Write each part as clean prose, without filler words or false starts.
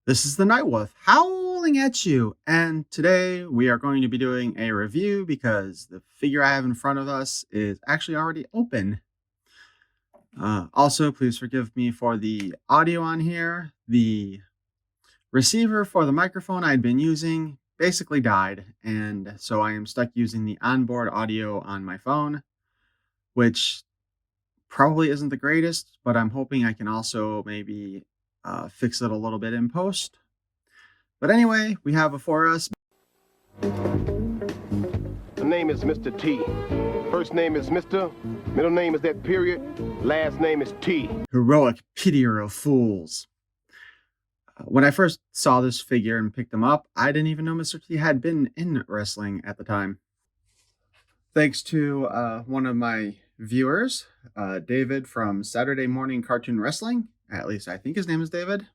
This is the Night Wolf howling at you, and today we are going to be doing a review because the figure I have in front of us is actually already open. Also, please forgive me for the audio on here. The receiver for the microphone I had been using basically died, and so I am stuck using the onboard audio on my phone, which probably isn't the greatest, but I'm hoping I can also maybe fix it a little bit in post. But anyway, we have before us. The name is Mr.T. First name is Mr. Middle name is that period. Last name is T. Heroic pitier of fools. When I first saw this figure and picked him up, I didn't even know Mr. T had been in wrestling at the time. Thanks to one of my viewers, David from Saturday Morning Cartoon Wrestling, at least I think his name is David,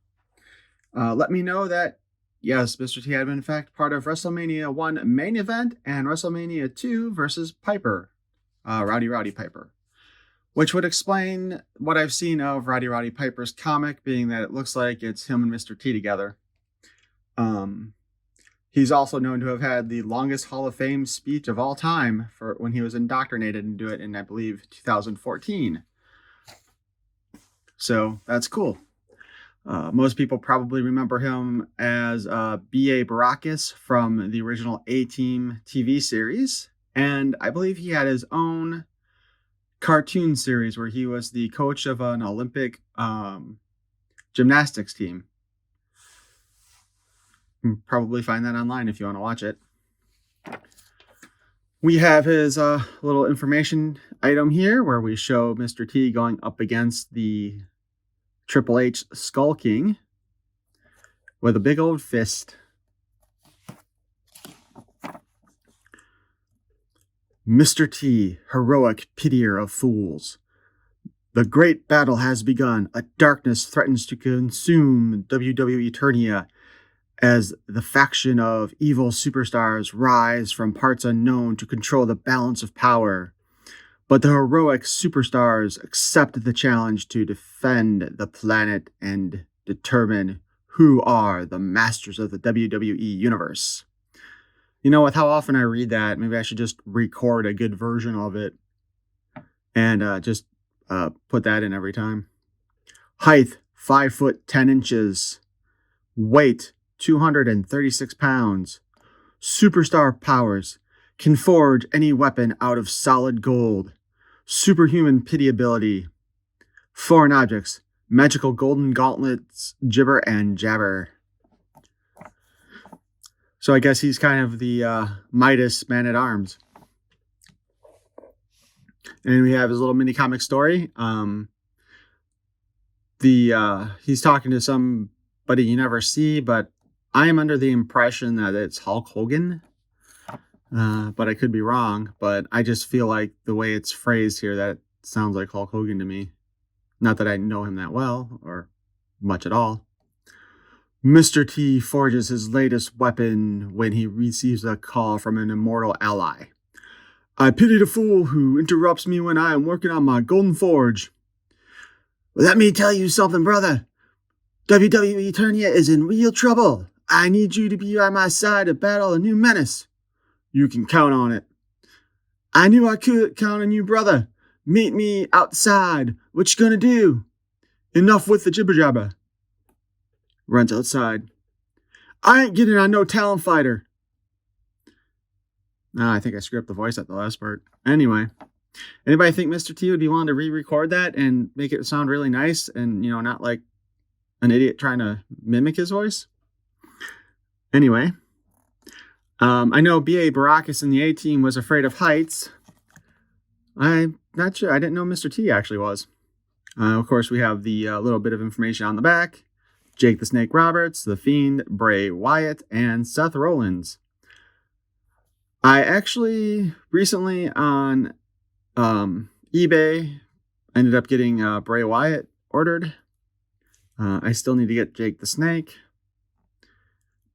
let me know that yes, Mr. T had been in fact part of WrestleMania 1 main event and WrestleMania 2 versus Piper, Rowdy Piper, which would explain what I've seen of Rowdy Piper's comic, being that it looks like it's him and Mr. T together. He's also known to have had the longest Hall of Fame speech of all time for when he was indoctrinated and do it in, I believe, 2014. So that's cool. Most people probably remember him as B.A. Baracus from the original A-Team TV series. And I believe he had his own cartoon series where he was the coach of an Olympic gymnastics team. You can probably find that online if you want to watch it. We have his little information item here where we show Mr. T going up against the Triple H Skull King with a big old fist. Mr. T, heroic pitier of fools. The great battle has begun. A darkness threatens to consume WWE Eternia as the faction of evil superstars rise from parts unknown to control the balance of power. But the heroic superstars accept the challenge to defend the planet and determine who are the masters of the WWE Universe. You know, with how often I read that, maybe I should just record a good version of it and just put that in every time. Height, 5 foot 10 inches. Weight, 236 pounds. Superstar powers. Can forge any weapon out of solid gold. Superhuman pitiability. Foreign objects. Magical golden gauntlets, gibber and jabber. So I guess he's kind of the Midas man-at-arms. And we have his little mini comic story. He's talking to somebody you never see, but I am under the impression that it's Hulk Hogan. But I could be wrong. But I just feel like the way it's phrased here, that sounds like Hulk Hogan to me. Not that I know him that well or much at all. Mr. T forges his latest weapon when he receives a call from an immortal ally. I pity the fool who interrupts me when I am working on my golden forge. Let me tell you something, brother. WWE Eternia is in real trouble. I need you to be by my side to battle a new menace. You can count on it. I knew I could count on you, brother. Meet me outside. What you gonna do? Enough with the jibber jabber. Runs outside. I ain't getting on no talent fighter. I think I screwed up the voice at the last part. Anyway, anybody think Mr. T would be willing to re-record that and make it sound really nice and, you know, not like an idiot trying to mimic his voice? Anyway, I know B.A. Baracus in the A-Team was afraid of heights. I'm not sure. I didn't know Mr. T actually was. Of course, we have the little bit of information on the back. Jake the Snake Roberts, The Fiend, Bray Wyatt, and Seth Rollins. I actually recently on eBay ended up getting Bray Wyatt ordered. I still need to get Jake the Snake.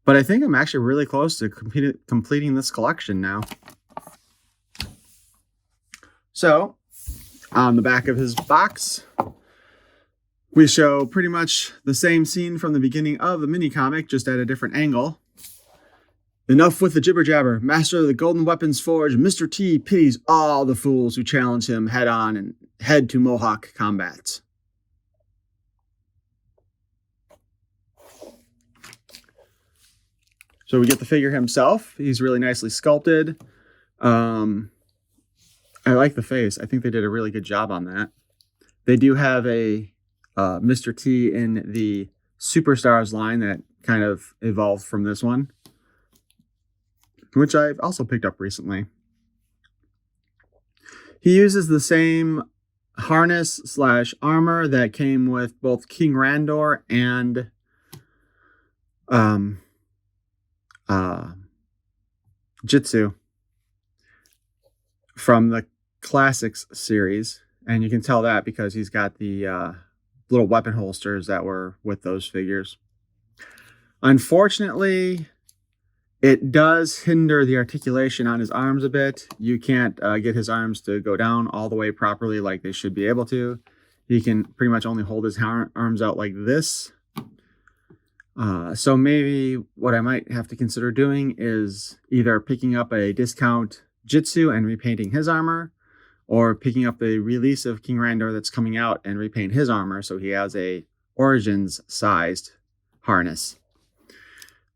But I think I'm actually really close to completing this collection now. So, on the back of his box, We show pretty much the same scene from the beginning of the mini comic, just at a different angle. Enough with the jibber jabber. Master of the Golden Weapons Forge, Mr. T pities all the fools who challenge him head on and head to Mohawk combats. So we get the figure himself. He's really nicely sculpted. I like the face. I think they did a really good job on that. They do have a Mr. T in the Superstars line that kind of evolved from this one, which I've also picked up recently. He uses the same harness / armor that came with both King Randor and Jitsu from the Classics series. And you can tell that because he's got the little weapon holsters that were with those figures. Unfortunately, it does hinder the articulation on his arms a bit. You can't get his arms to go down all the way properly like they should be able to. He can pretty much only hold his arms out like this. So maybe what I might have to consider doing is either picking up a discount Jitsu and repainting his armor, or picking up the release of King Randor that's coming out and repaint his armor so he has a Origins-sized harness.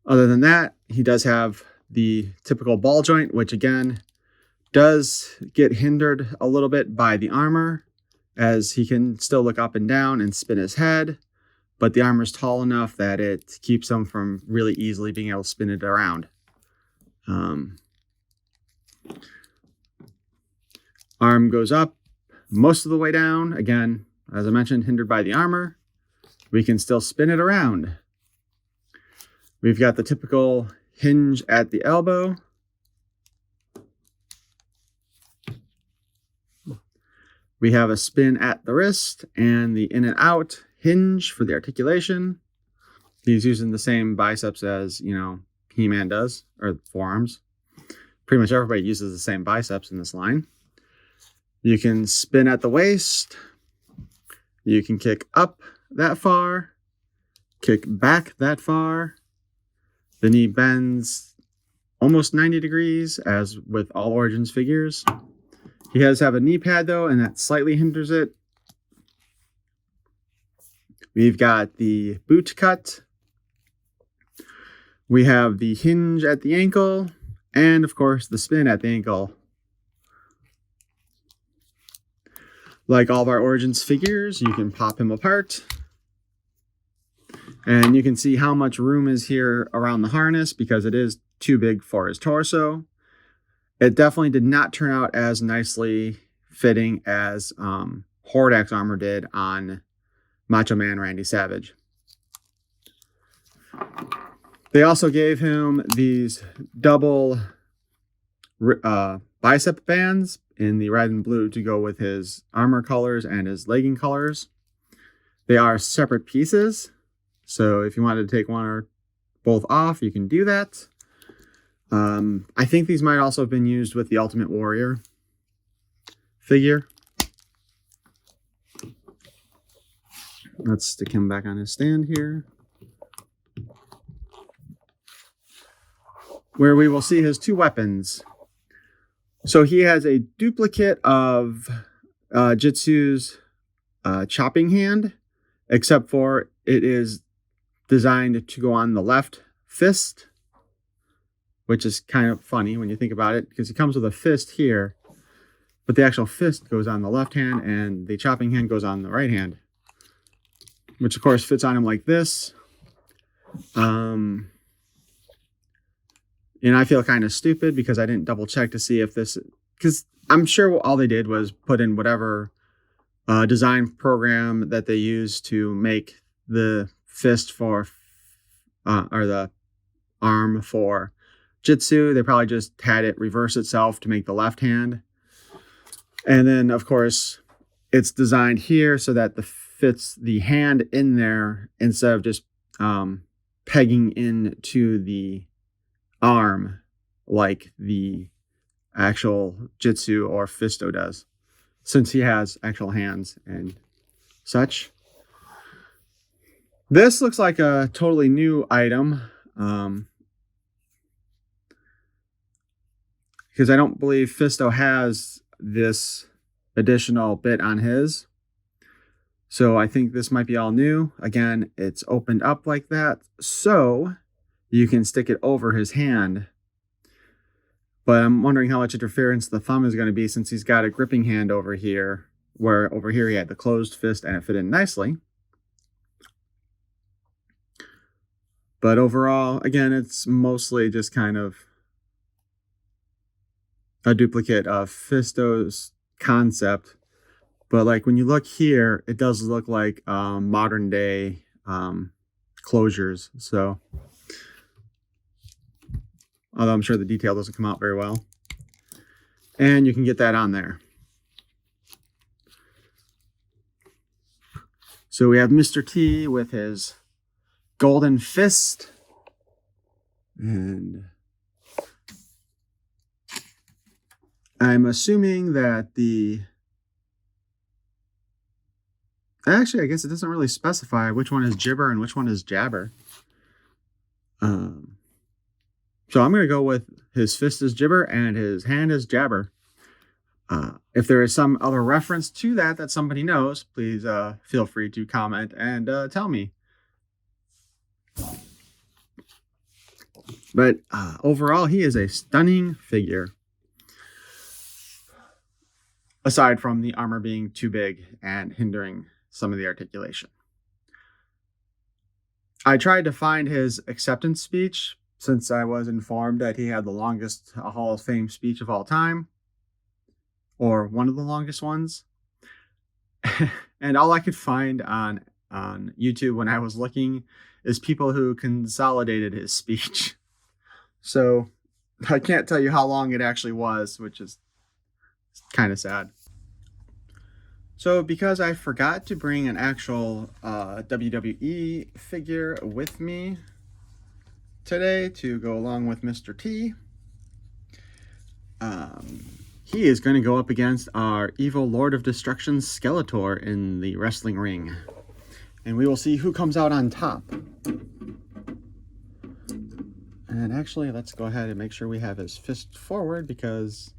Other than that, he does have the typical ball joint, which again does get hindered a little bit by the armor, as he can still look up and down and spin his head, but the armor is tall enough that it keeps him from really easily being able to spin it around. Arm goes up most of the way down. Again, as I mentioned, hindered by the armor. We can still spin it around. We've got the typical hinge at the elbow. We have a spin at the wrist and the in and out hinge for the articulation. He's using the same biceps as, He-Man does, or forearms. Pretty much everybody uses the same biceps in this line. You can spin at the waist. You can kick up that far, kick back that far. The knee bends almost 90 degrees, as with all Origins figures. He does have a knee pad, though, and that slightly hinders it. We've got the boot cut. We have the hinge at the ankle, and, of course, the spin at the ankle. Like all of our Origins figures, you can pop him apart. And you can see how much room is here around the harness because it is too big for his torso. It definitely did not turn out as nicely fitting as Hordak's armor did on Macho Man Randy Savage. They also gave him these double bicep bands in the red and blue to go with his armor colors and his legging colors. They are separate pieces, so if you wanted to take one or both off, you can do that. I think these might also have been used with the Ultimate Warrior figure. Let's stick him back on his stand here, where we will see his two weapons. So he has a duplicate of Jitsu's chopping hand, except for it is designed to go on the left fist, which is kind of funny when you think about it, because he comes with a fist here, but the actual fist goes on the left hand and the chopping hand goes on the right hand, which of course fits on him like this. And I feel kind of stupid because I didn't double check to see if this, because I'm sure all they did was put in whatever design program that they use to make the fist for, or the arm for Jitsu. They probably just had it reverse itself to make the left hand. And then, of course, it's designed here so that the fits the hand in there instead of just pegging into the arm like the actual Jitsu or Fisto does, since he has actual hands and such. This looks like a totally new item. Because I don't believe Fisto has this additional bit on his. So I think this might be all new. Again, it's opened up like that, so you can stick it over his hand. But I'm wondering how much interference the thumb is going to be, since he's got a gripping hand over here, where over here he had the closed fist and it fit in nicely. But overall, again, it's mostly just kind of a duplicate of Fisto's concept. But like when you look here, it does look like modern day closures. So, although I'm sure the detail doesn't come out very well. And you can get that on there. So we have Mr. T with his golden fist. And I'm assuming that actually, I guess it doesn't really specify which one is gibber and which one is jabber. So I'm going to go with his fist is gibber and his hand is jabber. If there is some other reference to that somebody knows, please feel free to comment and tell me. But overall, he is a stunning figure. Aside from the armor being too big and hindering some of the articulation. I tried to find his acceptance speech, since I was informed that he had the longest Hall of Fame speech of all time, or one of the longest ones. And all I could find on YouTube when I was looking is people who consolidated his speech. So I can't tell you how long it actually was, which is kind of sad. So because I forgot to bring an actual WWE figure with me today to go along with Mr. T, he is going to go up against our evil Lord of Destruction Skeletor in the wrestling ring. And we will see who comes out on top. And actually, let's go ahead and make sure we have his fist forward, because,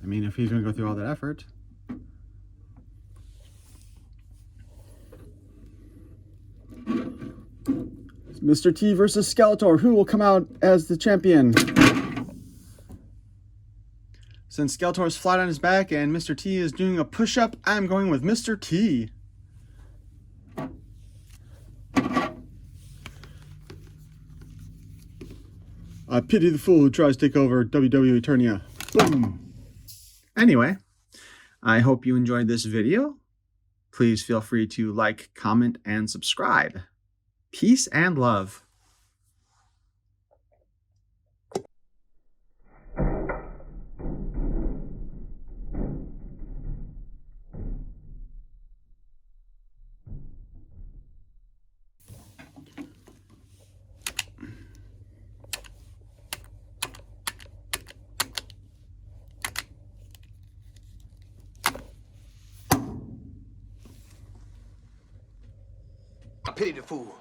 I mean, if he's going to go through all that effort. Mr. T versus Skeletor. Who will come out as the champion? Since Skeletor is flat on his back and Mr. T is doing a push-up, I'm going with Mr. T. I pity the fool who tries to take over WWE Eternia. Boom. Anyway, I hope you enjoyed this video. Please feel free to like, comment, and subscribe. Peace and love. I pity the fool.